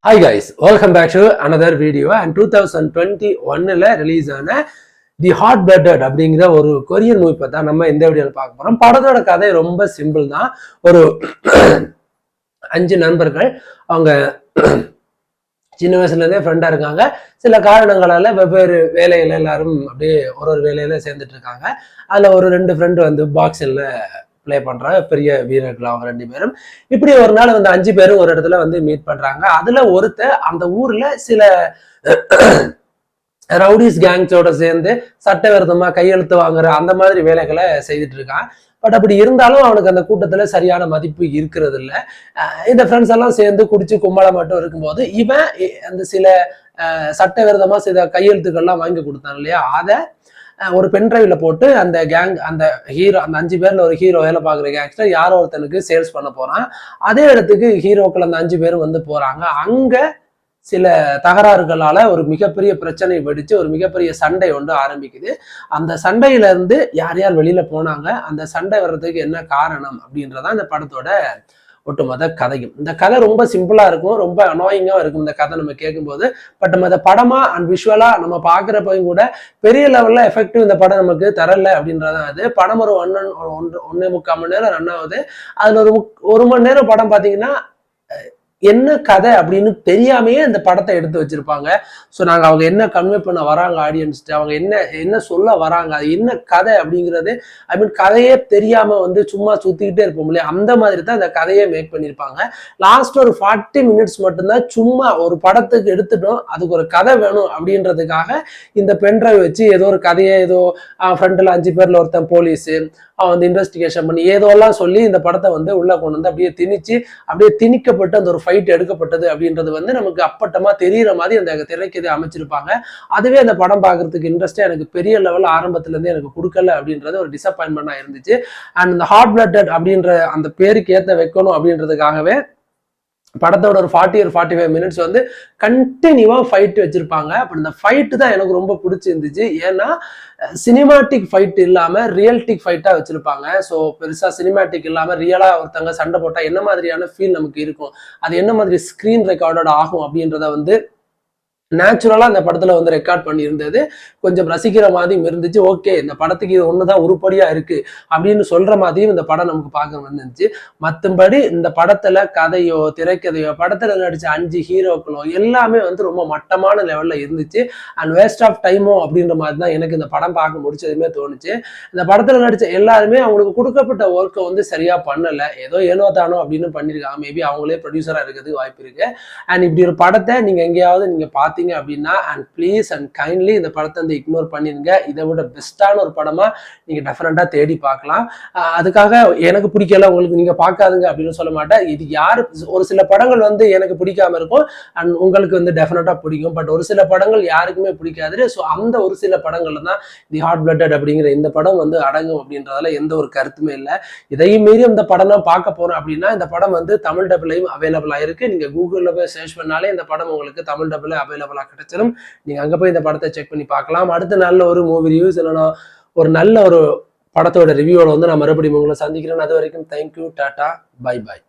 Hi guys, welcome back to another video. And 2021ல release ஆன the hot blooded அப்படிங்கிற ஒரு கொரியன் மூவி பத்தி தான் நம்ம இந்த வீடியோல பார்க்க போறோம். படத்தோட கதை ரொம்ப சிம்பிள் தான். ஒரு 5 நண்பர்கள் அவங்க சின்ன வயசுல இருந்தே ஃப்ரெண்டா இருக்காங்க. சில காரணங்களால வெவ்வேறு வேலையில எல்லாரும் அப்படியே ஒரு வேலையில சேர்ந்துட்டு இருக்காங்க. அதுல ஒரு 2 ஃப்ரெண்டு வந்து பாக்ஸில் பிளே பண்றாங்க, பெரிய வீரர்கள் அவங்க 2 பேரும். இப்படி ஒரு நாள் வந்து 5 பேரும் ஒரு இடத்துல வந்து மீட் பண்றாங்க. அதுல ஒருத்தர் அந்த ஊர்ல சில ரவுடிஸ் கேங்ஸோட சேர்ந்து சட்டவிரோதமா கையெழுத்து வாங்குற அந்த மாதிரி வேலைகளை செய்துட்டு இருக்கான். பட் அப்படி இருந்தாலும் அவனுக்கு அந்த கூட்டத்துல சரியான மதிப்பு இருக்கிறது இல்லை. இந்த ஃப்ரெண்ட்ஸ் எல்லாம் சேர்ந்து குடிச்சு கும்பலம் மட்டும் இருக்கும்போது இவன் அந்த சில சட்டவிரோதமா சில கையெழுத்துக்கள்லாம் வாங்கி கொடுத்தான் இல்லையா, அதை ஒரு பென்ட்ரைவ்ல போட்டு அந்த கேங் அந்த ஹீரோ அந்த 5 பேர்ல ஒரு ஹீரோ வேலை பார்க்குற கேங்ஸ்டர் யாரோ ஒருத்தனுக்கு சேல்ஸ் பண்ண போறான். அதே இடத்துக்கு ஹீரோக்கள் அந்த 5 பேரும் வந்து போறாங்க. அங்க சில தகராறுகளால ஒரு மிகப்பெரிய பிரச்சனை வெடிச்சு ஒரு மிகப்பெரிய சண்டை ஒன்று ஆரம்பிக்குது. அந்த சண்டையில இருந்து யார் யார் வெளியில போனாங்க, அந்த சண்டை வர்றதுக்கு என்ன காரணம் அப்படின்றதான் இந்த படத்தோட ஒட்டுமொத்த கதையும். இந்த கதை ரொம்ப சிம்பிளா இருக்கும், ரொம்ப அனாயிங்கா இருக்கும் இந்த கதை நம்ம கேட்கும்போது. பட் நம்ம இந்த படமா அண்ட் விஷுவலா நம்ம பாக்குறப்பையும் கூட பெரிய லெவல்ல எஃபெக்டிவ் இந்த படம் நமக்கு தரல அப்படின்றதான். அது படம் ஒரு 1.25 மணி நேரம் ரன் ஆகுது. அதுல ஒரு மணி நேரம் படம் பாத்தீங்கன்னா என்ன கதை அப்படின்னு தெரியாமையே அந்த படத்தை எடுத்து வச்சிருப்பாங்க. ஸோ நாங்கள் அவங்க என்ன கன்வே பண்ண வராங்க ஆடியன்ஸ்ட்டு, அவங்க என்ன சொல்ல வராங்க, அது என்ன கதை அப்படிங்கிறது ஐ மீன் கதையே தெரியாம வந்து சும்மா சுத்திக்கிட்டே இருப்போம் இல்லையா, அந்த மாதிரி தான் அந்த கதையை மேக் பண்ணியிருப்பாங்க. லாஸ்ட் ஒரு 40 மினிட்ஸ் மட்டும்தான் சும்மா ஒரு படத்துக்கு எடுத்துட்டோம், அதுக்கு ஒரு கதை வேணும் அப்படின்றதுக்காக இந்த பென்ட்ரைவ் வச்சு ஏதோ ஒரு கதையை ஏதோ ஃப்ரெண்டில் 5 பேர்ல ஒருத்தன் போலீஸு அவன் வந்து இன்வெஸ்டிகேஷன் பண்ணி ஏதோலாம் சொல்லி இந்த படத்தை வந்து உள்ள கொண்டு வந்து அப்படியே திணிக்கப்பட்டு அந்த ஒரு ஃபைட் எடுக்கப்பட்டது அப்படின்றது வந்து நமக்கு அப்பட்டமா தெரிகிற மாதிரி அந்த திரைக்கதை அமைச்சிருப்பாங்க. அதுவே அந்த படம் பார்க்கறதுக்கு இன்ட்ரெஸ்டே எனக்கு பெரிய லெவல் ஆரம்பத்துல இருந்து எனக்கு கொடுக்கல அப்படின்றது ஒரு டிசப்பாயின்மெண்டா இருந்துச்சு. அண்ட் இந்த ஹாட் பிளட்டட் அப்படின்ற அந்த பேருக்கு ஏற்ற வைக்கணும் அப்படின்றதுக்காகவே படத்தோட ஒரு 40 or 45 மினிட்ஸ் வந்து கண்டினியூவா ஃபைட் வச்சிருப்பாங்க. பட் இந்த ஃபைட்டு தான் எனக்கு ரொம்ப பிடிச்சிருந்துச்சு. ஏன்னா சினிமாட்டிக் ஃபைட் இல்லாம ரியல்டிக் ஃபைட்டா வச்சிருப்பாங்க. ஸோ பெருசா சினிமாட்டிக் இல்லாம ரியலா ஒருத்தங்க சண்டை போட்டா என்ன மாதிரியான ஃபீல் நமக்கு இருக்கும், அது என்ன மாதிரி ஸ்கிரீன் ரெக்கார்டட் ஆகும் அப்படின்றத வந்து நேச்சுரலா அந்த படத்துல வந்து ரெக்கார்ட் பண்ணியிருந்தது கொஞ்சம் ரசிக்கிற மாதிரியும் இருந்துச்சு. ஓகே, இந்த படத்துக்கு இது ஒண்ணுதான் உருப்படியா இருக்கு அப்படின்னு சொல்ற மாதிரியும் இந்த படம் நமக்கு பார்க்க வந்துருந்துச்சு. மற்றபடி இந்த படத்துல கதையோ திரைக்கதையோ படத்துல நடிச்ச 5 ஹீரோக்களோ எல்லாமே வந்து ரொம்ப மட்டமான லெவல்ல இருந்துச்சு. அண்ட் வேஸ்ட் ஆஃப் டைமோ அப்படின்ற மாதிரி தான் எனக்கு இந்த படம் பார்க்க முடிச்சதுமே தோணுச்சு. இந்த படத்துல நடிச்ச எல்லாருமே அவங்களுக்கு கொடுக்கப்பட்ட ஒர்க்கை வந்து சரியா பண்ணல, ஏதோ ஏனோ தானோ அப்படின்னு பண்ணிருக்காங்க. மேபி அவங்களே ப்ரொடியூசரா இருக்கிறதுக்கு வாய்ப்பு இருக்கு. அண்ட் இப்படி ஒரு படத்தை நீங்க எங்கேயாவது நீங்க பாத்தீங்க அப்படின்னா அண்ட் ப்ளீஸ் அண்ட் கைண்ட்லி இந்த படத்தை வந்து இக்னோர் பண்ணிருங்க. இதை விட பெஸ்டான ஒரு படமா நீங்க டெஃபினட்டா தேடி பார்க்கலாம். அதுக்காக எனக்கு பிடிக்கல உங்களுக்கு நீங்க பார்க்காதுங்க அப்படின்னு சொல்ல மாட்டேன். இது யாரு ஒரு சில படங்கள் வந்து எனக்கு பிடிக்காம இருக்கும் அண்ட் உங்களுக்கு வந்து டெஃபினட்டா பிடிக்கும். பட் ஒரு சில படங்கள் யாருக்குமே பிடிக்காது. ஸோ அந்த ஒரு சில படங்கள்ல தான் தி ஹாட் பிளட்டட் அப்படிங்கிற இந்த படம் வந்து அடங்கும் அப்படின்றதுல எந்த ஒரு கருத்துமே இல்லை. இதையும் மீறி இந்த படம் தான் பார்க்க போறோம் அப்படின்னா இந்த படம் வந்து தமிழ் டபுளையும் அவைலபிளா இருக்கு. நீங்க கூகுள்ல போய் சர்ச் பண்ணாலே இந்த படம் உங்களுக்கு தமிழ் டபுள் அவைலபிளா கிடைச்சிடும். நீங்க அங்க போய் இந்த படத்தை செக் பண்ணி பார்க்கலாம். அடுத்த நல்ல ஒரு மூவி ரிவ்யூஸ் இல்லைன்னா ஒரு நல்ல ஒரு படத்தோட ரிவ்யூவோட வந்து நான் மறுபடியும் உங்களை சந்திக்கிறேன். அது வரைக்கும் தேங்க்யூ, டாடா, பை பாய்.